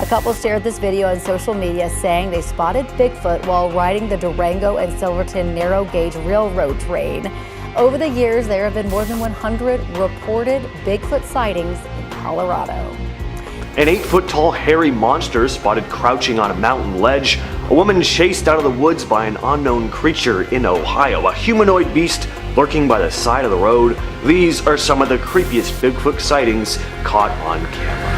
couple shared this video on social media saying they spotted Bigfoot while riding the Durango and Silverton narrow gauge railroad train. Over the years, there have been more than 100 reported Bigfoot sightings in Colorado. An 8-foot-tall hairy monster spotted crouching on a mountain ledge. A woman chased out of the woods by an unknown creature in Ohio. A humanoid beast lurking by the side of the road. These are some of the creepiest Bigfoot sightings caught on camera.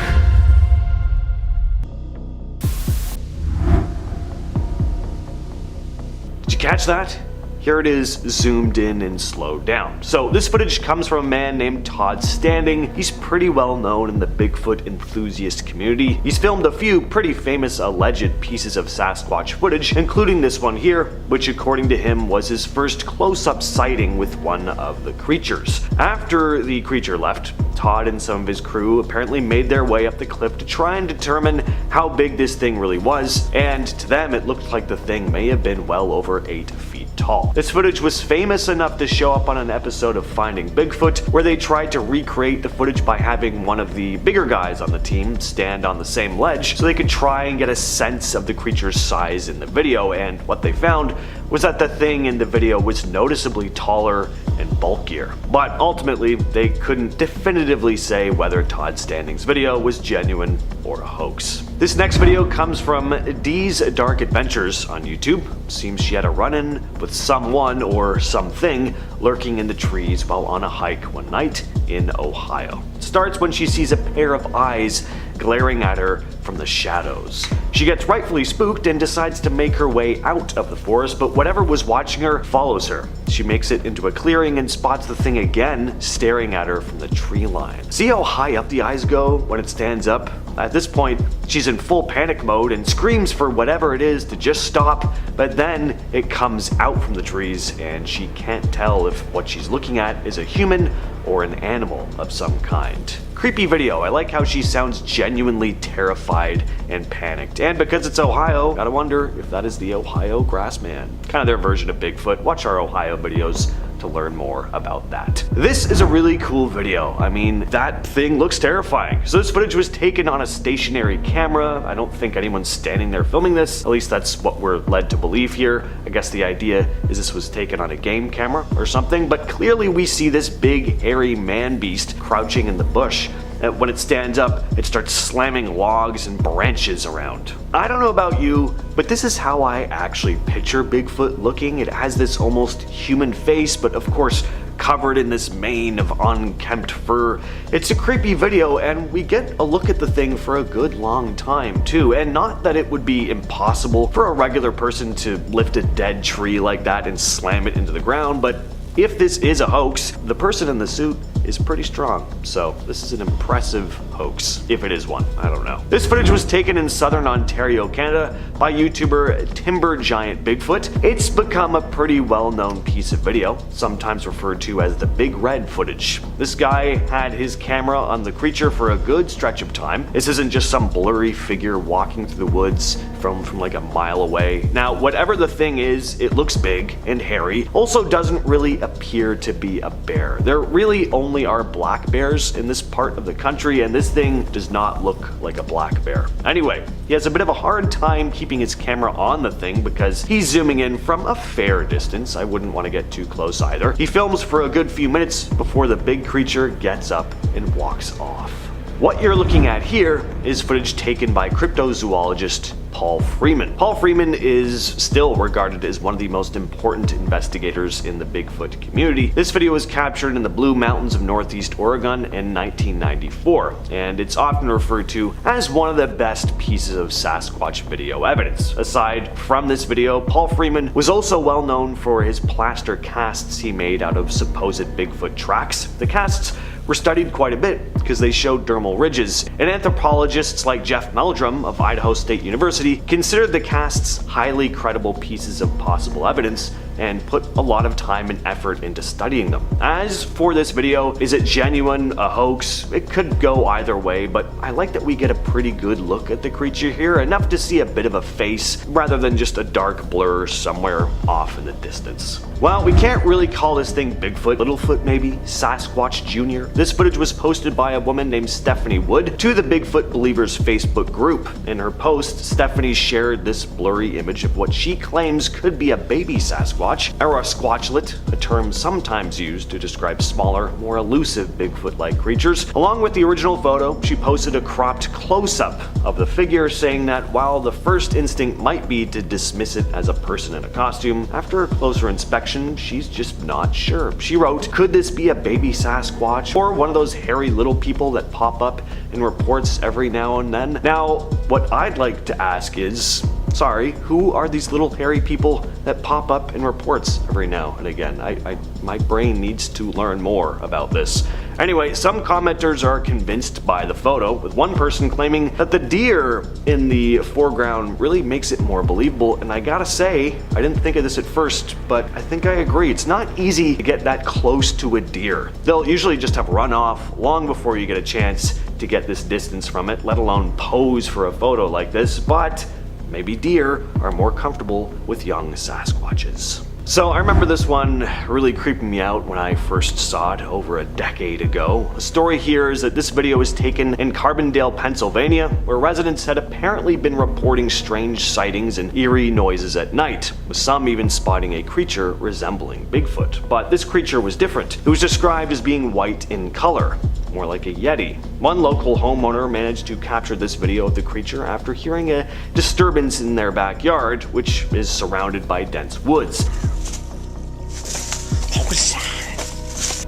Did you catch that? Here it is zoomed in and slowed down. So this footage comes from a man named Todd Standing. He's pretty well known in the Bigfoot enthusiast community. He's filmed a few pretty famous alleged pieces of Sasquatch footage, including this one here, which according to him was his first close-up sighting with one of the creatures. After the creature left, Todd and some of his crew apparently made their way up the cliff to try and determine how big this thing really was, and to them it looked like the thing may have been well over 8 feet tall. This footage was famous enough to show up on an episode of Finding Bigfoot, where they tried to recreate the footage by having one of the bigger guys on the team stand on the same ledge so they could try and get a sense of the creature's size in the video, and what they found was that the thing in the video was noticeably taller and bulkier. But ultimately, they couldn't definitively say whether Todd Standing's video was genuine or a hoax. This next video comes from Dee's Dark Adventures on YouTube. Seems she had a run-in with someone or something lurking in the trees while on a hike one night in Ohio. It starts when she sees a pair of eyes glaring at her from the shadows. She gets rightfully spooked and decides to make her way out of the forest, but whatever was watching her follows her. She makes it into a clearing and spots the thing again staring at her from the tree line. See how high up the eyes go when it stands up? At this point, she's in full panic mode and screams for whatever it is to just stop, but then it comes out from the trees and she can't tell if what she's looking at is a human or an animal of some kind. Creepy video. I like how she sounds genuinely terrified and panicked. And because it's Ohio, gotta wonder if that is the Ohio Grassman. Kind of their version of Bigfoot. Watch our Ohio videos to learn more about that. This is a really cool video. I mean, that thing looks terrifying. So this footage was taken on a stationary camera. I don't think anyone's standing there filming this. At least that's what we're led to believe here. I guess the idea is this was taken on a game camera or something, but clearly we see this big hairy man beast crouching in the bush. And when it stands up, it starts slamming logs and branches around. I don't know about you, but this is how I actually picture Bigfoot looking. It has this almost human face, but of course covered in this mane of unkempt fur. It's a creepy video, and we get a look at the thing for a good long time too. And not that it would be impossible for a regular person to lift a dead tree like that and slam it into the ground, but if this is a hoax, the person in the suit is pretty strong. So this is an impressive hoax, if it is one. I don't know. This footage was taken in southern Ontario, Canada by YouTuber Timber Giant Bigfoot. It's become a pretty well-known piece of video, sometimes referred to as the Big Red footage. This guy had his camera on the creature for a good stretch of time. This isn't just some blurry figure walking through the woods from like a mile away. Now, whatever the thing is, it looks big and hairy. Also doesn't really appear to be a bear. There really only are black bears in this part of the country, and this thing does not look like a black bear. Anyway, he has a bit of a hard time keeping his camera on the thing because he's zooming in from a fair distance. I wouldn't want to get too close either. He films for a good few minutes before the big creature gets up and walks off. What you're looking at here is footage taken by cryptozoologist Paul Freeman. Paul Freeman is still regarded as one of the most important investigators in the Bigfoot community. This video was captured in the Blue Mountains of Northeast Oregon in 1994, and it's often referred to as one of the best pieces of Sasquatch video evidence. Aside from this video, Paul Freeman was also well known for his plaster casts he made out of supposed Bigfoot tracks. The casts were studied quite a bit because they showed dermal ridges, and anthropologists like Jeff Meldrum of Idaho State University considered the casts highly credible pieces of possible evidence and put a lot of time and effort into studying them. As for this video, is it genuine, a hoax? It could go either way, but I like that we get a pretty good look at the creature here, enough to see a bit of a face rather than just a dark blur somewhere off in the distance. Well, we can't really call this thing Bigfoot, Littlefoot maybe, Sasquatch Jr. This footage was posted by a woman named Stephanie Wood to the Bigfoot Believers Facebook group. In her post, Stephanie shared this blurry image of what she claims could be a baby Sasquatch, or a squatchlet, a term sometimes used to describe smaller, more elusive Bigfoot-like creatures. Along with the original photo, she posted a cropped close-up of the figure, saying that while the first instinct might be to dismiss it as a person in a costume, after a closer inspection, she's just not sure. She wrote, "Could this be a baby Sasquatch, or one of those hairy little people that pop up in reports every now and then?" Now, what I'd like to ask is, sorry, who are these little hairy people that pop up in reports every now and again? My brain needs to learn more about this. Anyway, some commenters are convinced by the photo, with one person claiming that the deer in the foreground really makes it more believable, and I gotta say, I didn't think of this at first, but I think I agree. It's not easy to get that close to a deer. They'll usually just have run off long before you get a chance to get this distance from it, let alone pose for a photo like this, but maybe deer are more comfortable with young Sasquatches. So I remember this one really creeping me out when I first saw it over a decade ago. The story here is that this video was taken in Carbondale, Pennsylvania, where residents had apparently been reporting strange sightings and eerie noises at night, with some even spotting a creature resembling Bigfoot. But this creature was different. It was described as being white in color, more like a yeti. One local homeowner managed to capture this video of the creature after hearing a disturbance in their backyard, which is surrounded by dense woods.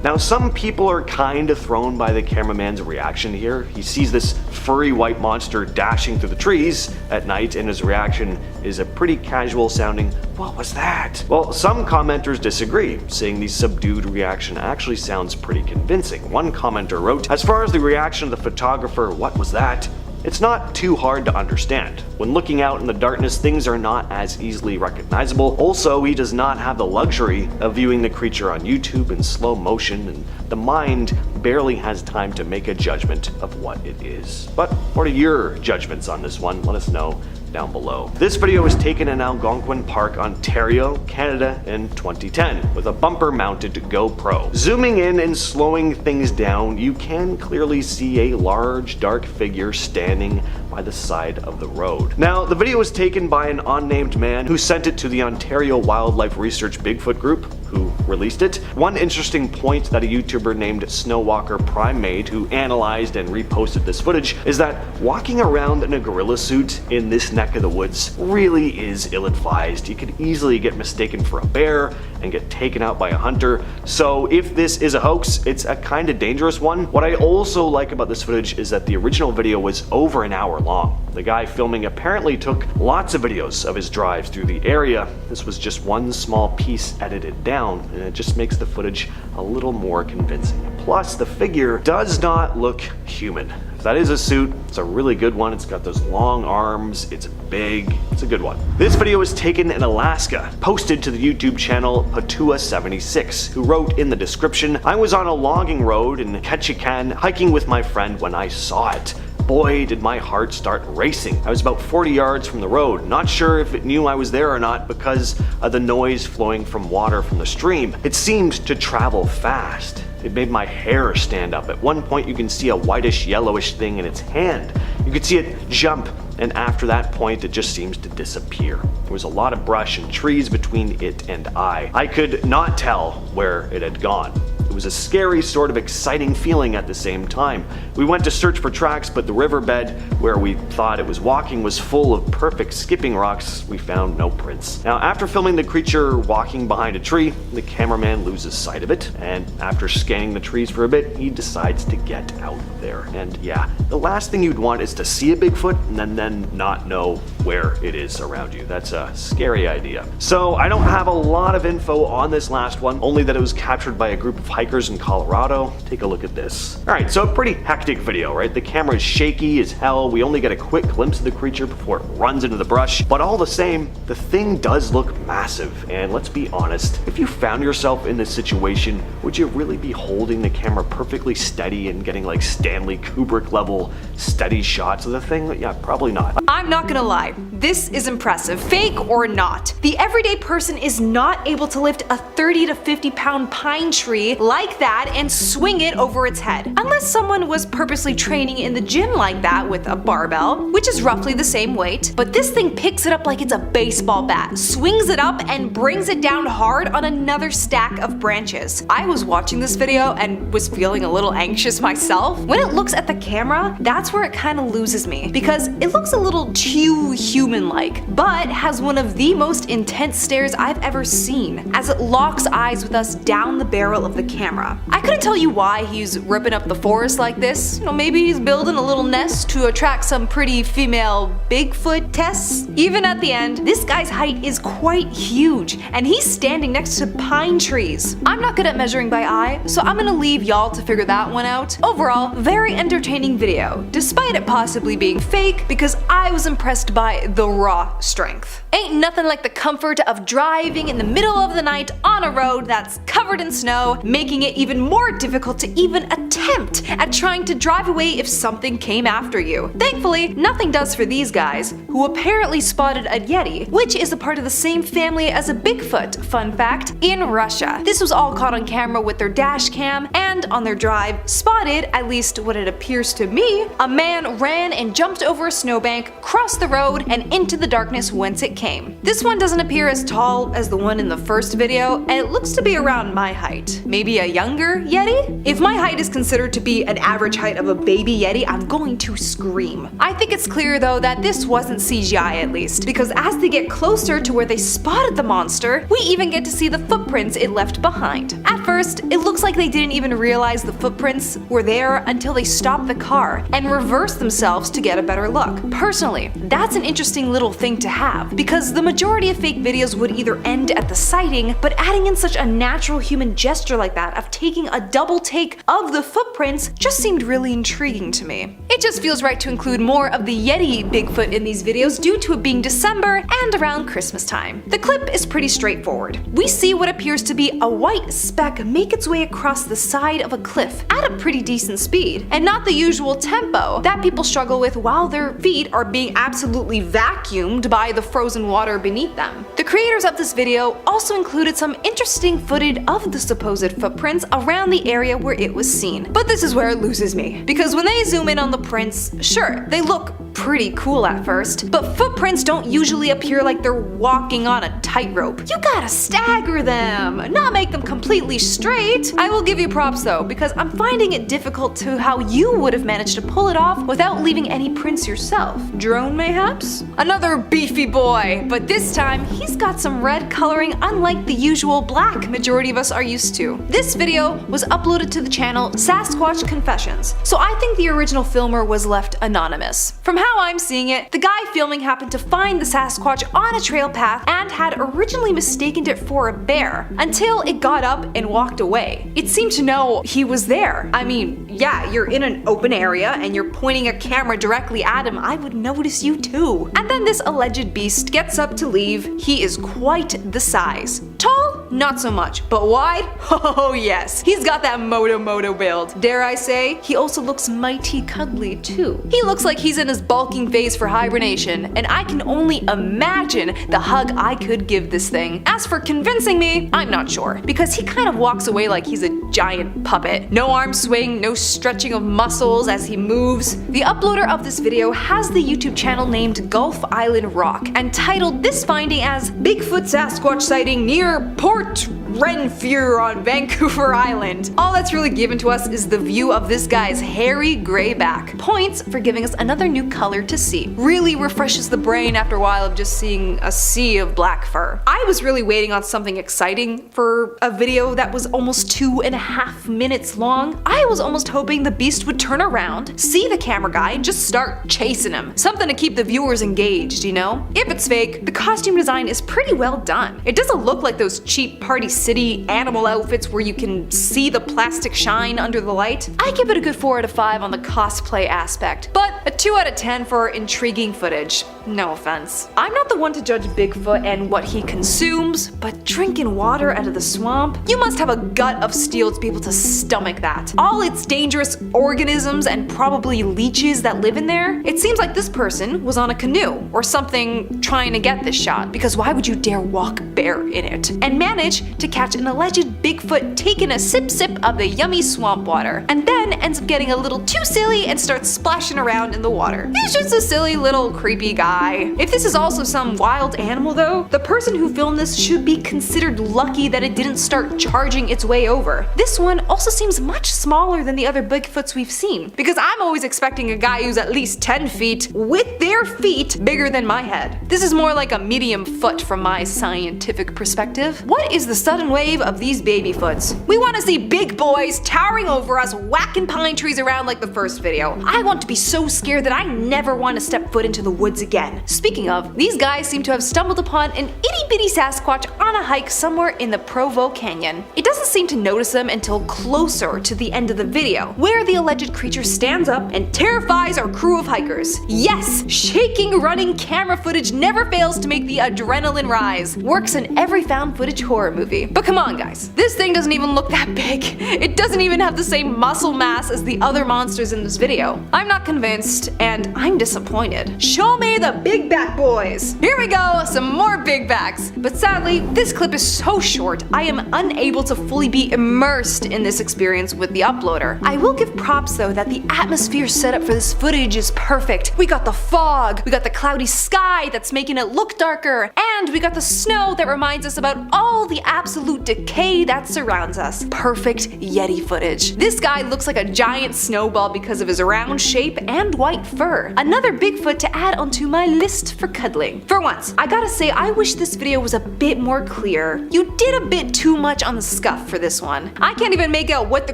Now, some people are kind of thrown by the cameraman's reaction here. He sees this furry white monster dashing through the trees at night, and his reaction is a pretty casual sounding, "What was that?" Well, some commenters disagree, saying the subdued reaction actually sounds pretty convincing. One commenter wrote, "As far as the reaction of the photographer, 'What was that?' it's not too hard to understand. When looking out in the darkness, things are not as easily recognizable. Also, he does not have the luxury of viewing the creature on YouTube in slow motion, and the mind barely has time to make a judgment of what it is." But what are your judgments on this one? Let us know down below. This video was taken in Algonquin Park, Ontario, Canada in 2010 with a bumper mounted GoPro. Zooming in and slowing things down, you can clearly see a large dark figure standing by the side of the road. Now, the video was taken by an unnamed man who sent it to the Ontario Wildlife Research Bigfoot group, who released it. One interesting point that a YouTuber named Snowwalker Prime made, who analyzed and reposted this footage, is that walking around in a gorilla suit in this neck of the woods really is ill-advised. You could easily get mistaken for a bear and get taken out by a hunter. So if this is a hoax, it's a kind of dangerous one. What I also like about this footage is that the original video was over an hour long. The guy filming apparently took lots of videos of his drives through the area. This was just one small piece edited down, and it just makes the footage a little more convincing. Plus, the figure does not look human. If that is a suit, it's a really good one. It's got those long arms, it's big, it's a good one. This video was taken in Alaska, posted to the YouTube channel Patua76, who wrote in the description, "I was on a logging road in Ketchikan hiking with my friend when I saw it. Boy, did my heart start racing. I was about 40 yards from the road, not sure if it knew I was there or not because of the noise flowing from water from the stream. It seemed to travel fast. It made my hair stand up. At one point you can see a whitish yellowish thing in its hand. You could see it jump, and after that point it just seems to disappear. There was a lot of brush and trees between it and I. I could not tell where it had gone. It was a scary, sort of exciting feeling at the same time. We went to search for tracks, but the riverbed where we thought it was walking was full of perfect skipping rocks. We found no prints." Now, after filming the creature walking behind a tree, the cameraman loses sight of it, and after scanning the trees for a bit, he decides to get out of there. And yeah, the last thing you'd want is to see a Bigfoot and then not know where it is around you. That's a scary idea. So I don't have a lot of info on this last one, only that it was captured by a group of hikers in Colorado. Take a look at this. Alright, so a pretty hectic video, right? The camera is shaky as hell. We only get a quick glimpse of the creature before it runs into the brush. But all the same, the thing does look massive. And let's be honest, if you found yourself in this situation, would you really be holding the camera perfectly steady and getting like Stanley Kubrick level steady shots of the thing? Yeah, probably not. I'm I'm not gonna lie, this is impressive, fake or not. The everyday person is not able to lift a 30 to 50 pound pine tree like that and swing it over its head, unless someone was purposely training in the gym like that with a barbell, which is roughly the same weight. But this thing picks it up like it's a baseball bat, swings it up and brings it down hard on another stack of branches. I was watching this video and was feeling a little anxious myself. When it looks at the camera, that's where it kind of loses me, because it looks a little too human-like, but has one of the most intense stares I've ever seen, as it locks eyes with us down the barrel of the camera. I couldn't tell you why he's ripping up the forest like this. Maybe he's building a little nest to attract some pretty female Bigfoot tests. Even at the end, this guy's height is quite huge, and he's standing next to pine trees. I'm not good at measuring by eye, so I'm gonna leave y'all to figure that one out. Overall, very entertaining video, despite it possibly being fake, because I was impressed by the raw strength. Ain't nothing like the comfort of driving in the middle of the night on a road that's covered in snow, making it even more difficult to even attempt at trying to drive away if something came after you. Thankfully, nothing does for these guys, who apparently spotted a Yeti, which is a part of the same family as a Bigfoot, fun fact, in Russia. This was all caught on camera with their dash cam, and on their drive, spotted, at least what it appears to me, a man ran and jumped over a snowbank, crossed the road, and into the darkness whence it came. This one doesn't appear as tall as the one in the first video, and it looks to be around my height. Maybe a younger Yeti? If my height is considered to be an average height of a baby Yeti, I'm going to scream. I think it's clear though that this wasn't CGI at least, because as they get closer to where they spotted the monster, we even get to see the footprints it left behind. At first, it looks like they didn't even realize the footprints were there until they stopped the car and reversed themselves to get a better look. Personally, that's an interesting little thing to have, because the majority of fake videos would either end at the sighting, but adding in such a natural human gesture like that of taking a double take of the footprints just seemed really intriguing to me. It just feels right to include more of the Yeti Bigfoot in these videos due to it being December and around Christmas time. The clip is pretty straightforward. We see what appears to be a white speck make its way across the side of a cliff at a pretty decent speed, and not the usual tempo that people struggle with while their feet are being absolutely vacuumed by the frozen water beneath them. The creators of this video also included some interesting footage of the supposed footprints around the area where it was seen. But this is where it loses me, because when they zoom in on the prints, sure, they look pretty cool at first, but footprints don't usually appear like they're walking on a tightrope. You gotta stagger them, not make them completely straight. I will give you props though, because I'm finding it difficult to how you would have managed to pull it off without leaving any prints yourself. Drone mayhaps? Another beefy boy, but this time he's got some red coloring unlike the usual black majority of us are used to. This video was uploaded to the channel Sasquatch Confessions, so I think the original filmer was left anonymous. From how I'm seeing it, the guy filming happened to find the Sasquatch on a trail path and had originally mistaken it for a bear, until it got up and walked away. It seemed to know he was there. I mean, yeah, you're in an open area and you're pointing a camera directly at him, I would notice you too. And then this alleged beast gets up to leave. He is quite the size. Tall? Not so much, but wide? Oh yes, he's got that moto build. Dare I say, he also looks mighty cuddly too. He looks like he's in his bulking phase for hibernation, and I can only imagine the hug I could give this thing. As for convincing me, I'm not sure, because he kind of walks away like he's a giant puppet. No arm swing, no stretching of muscles as he moves. The uploader of this video has the YouTube channel named Gulf Island Rock and titled this finding as Bigfoot Sasquatch sighting near Port Renfrew on Vancouver Island. All that's really given to us is the view of this guy's hairy gray back. Points for giving us another new color to see. Really refreshes the brain after a while of just seeing a sea of black fur. I was really waiting on something exciting for a video that was almost 2.5 minutes long. I was almost hoping the beast would turn around, see the camera guy, and just start chasing him. Something to keep the viewers engaged, you know? If it's fake, the costume design is pretty well done. It doesn't look like those cheap Party City animal outfits where you can see the plastic shine under the light. I give it a good 4 out of 5 on the cosplay aspect, but a 2 out of 10 for intriguing footage. No offense. I'm not the one to judge Bigfoot and what he consumes, but drinking water out of the swamp? You must have a gut of steel to be able to stomach that. All its dangerous organisms and probably leeches that live in there. It seems like this person was on a canoe or something trying to get this shot, because why would you dare walk bare in it? And manage to catch an alleged Bigfoot taking a sip of the yummy swamp water, and then ends up getting a little too silly and starts splashing around in the water. He's just a silly little creepy guy. If this is also some wild animal though, the person who filmed this should be considered lucky that it didn't start charging its way over. This one also seems much smaller than the other Bigfoots we've seen, because I'm always expecting a guy who's at least 10 feet with their feet bigger than my head. This is more like a medium foot from my scientific perspective. What is the sudden wave of these babyfoots? We want to see big boys towering over us, whacking pine trees around like the first video. I want to be so scared that I never want to step foot into the woods again. Speaking of, these guys seem to have stumbled upon an itty bitty Sasquatch on a hike somewhere in the Provo Canyon. It doesn't seem to notice them until closer to the end of the video, where the alleged creature stands up and terrifies our crew of hikers. Yes, shaking running camera footage never fails to make the adrenaline rise. Works in every found footage horror movie. But come on guys, this thing doesn't even look that big. It doesn't even have the same muscle mass as the other monsters in this video. I'm not convinced, and I'm disappointed. Show me the big back boys. Here we go, some more big backs. But sadly, this clip is so short, I am unable to fully be immersed in this experience with the uploader. I will give props though that the atmosphere set up for this footage is perfect. We got the fog, we got the cloudy sky that's making it look darker, and we got the snow that reminds us about all the absolute decay that surrounds us. Perfect Yeti footage. This guy looks like a giant snowball because of his round shape and white fur. Another Bigfoot to add onto my list for cuddling. For once, I gotta say I wish this video was a bit more clear. You did a bit too much on the scuff for this one. I can't even make out what the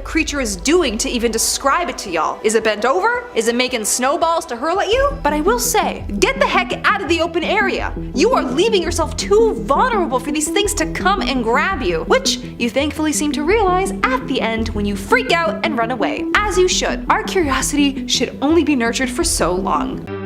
creature is doing to even describe it to y'all. Is it bent over? Is it making snowballs to hurl at you? But I will say, get the heck out of the open area. You are leaving yourself too vulnerable for these things to come and grab you, which you thankfully seem to realize at the end when you freak out and run away. As you should. Our curiosity should only be nurtured for so long.